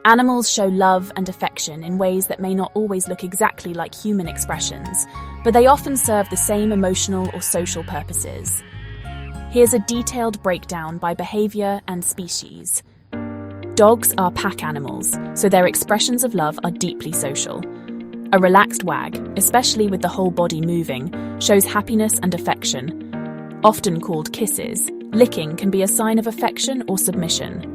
Animals show love and affection in ways that may not always look exactly like human expressions, but they often serve the same emotional or social purposes. Here's a detailed breakdown by behavior and species. Dogs are pack animals, so their expressions of love are deeply social. A relaxed wag, especially with the whole body moving, shows happiness and affection. Often called kisses, licking can be a sign of affection or submission.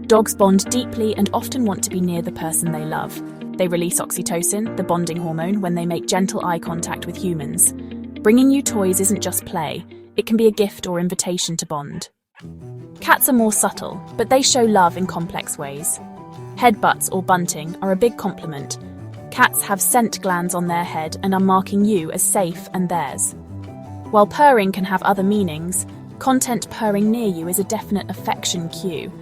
Dogs bond deeply and often want to be near the person they love. They release oxytocin, the bonding hormone, when they make gentle eye contact with humans. Bringing you toys isn't just play, it can be a gift or invitation to bond. Cats are more subtle, but they show love in complex ways. Headbutts or bunting are a big compliment. Cats have scent glands on their head and are marking you as safe and theirs. While purring can have other meanings, content purring near you is a definite affection cue.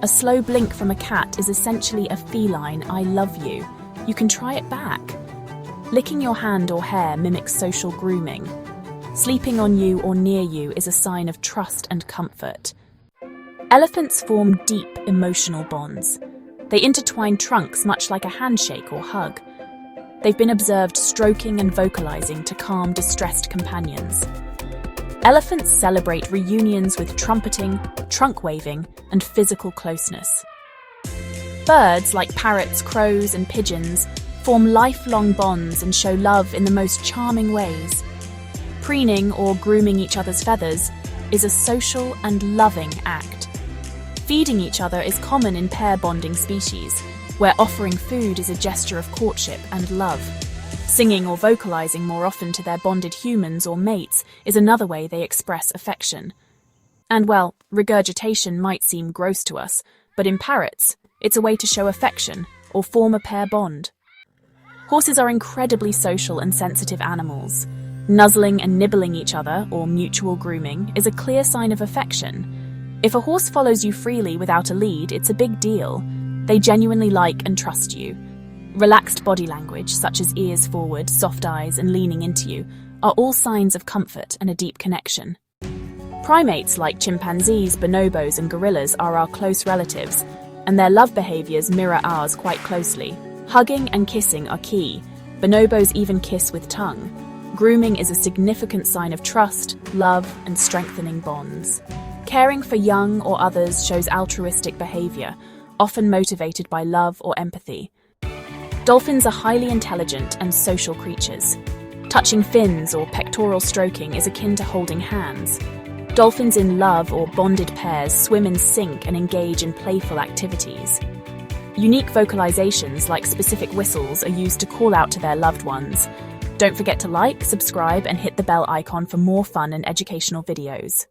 A slow blink from a cat is essentially a feline "I love you." You can try it back. Licking your hand or hair mimics social grooming. Sleeping on you or near you is a sign of trust and comfort. Elephants form deep emotional bonds. They intertwine trunks much like a handshake or hug. They've been observed stroking and vocalizing to calm distressed companions. Elephants celebrate reunions with trumpeting, trunk waving, and physical closeness. Birds like parrots, crows, and pigeons form lifelong bonds and show love in the most charming ways. Preening or grooming each other's feathers is a social and loving act. Feeding each other is common in pair bonding species, where offering food is a gesture of courtship and love. Singing or vocalizing more often to their bonded humans or mates is another way they express affection. And well, regurgitation might seem gross to us, but in parrots, it's a way to show affection or form a pair bond. Horses are incredibly social and sensitive animals. Nuzzling and nibbling each other, or mutual grooming, is a clear sign of affection. If a horse follows you freely without a lead, it's a big deal. They genuinely like and trust you. Relaxed body language, such as ears forward, soft eyes, and leaning into you, are all signs of comfort and a deep connection. Primates like chimpanzees, bonobos, and gorillas are our close relatives, and their love behaviors mirror ours quite closely. Hugging and kissing are key. Bonobos even kiss with tongue. Grooming is a significant sign of trust, love, and strengthening bonds. Caring for young or others shows altruistic behavior, often motivated by love or empathy. Dolphins are highly intelligent and social creatures. Touching fins or pectoral stroking is akin to holding hands. Dolphins in love or bonded pairs swim in sync and engage in playful activities. Unique vocalizations like specific whistles are used to call out to their loved ones. Don't forget to like, subscribe, and hit the bell icon for more fun and educational videos.